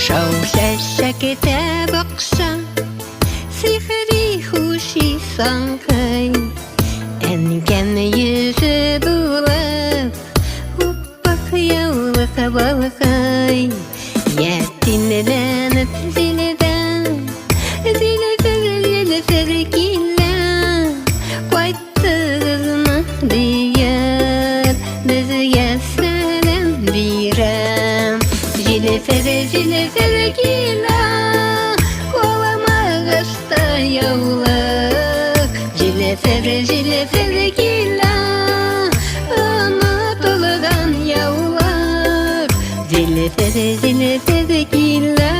Şakete baksa sihri huşi sankay Enken yüzü bulup Huppak yauluk balkay Yetinlenip zilden Zilfer gilla Qayttığızna diyar Bizge selam birem Zilfer gilla Kolamağızda yauluk Zilfer gilla Anadolu'dan yauluk Zilfer gilla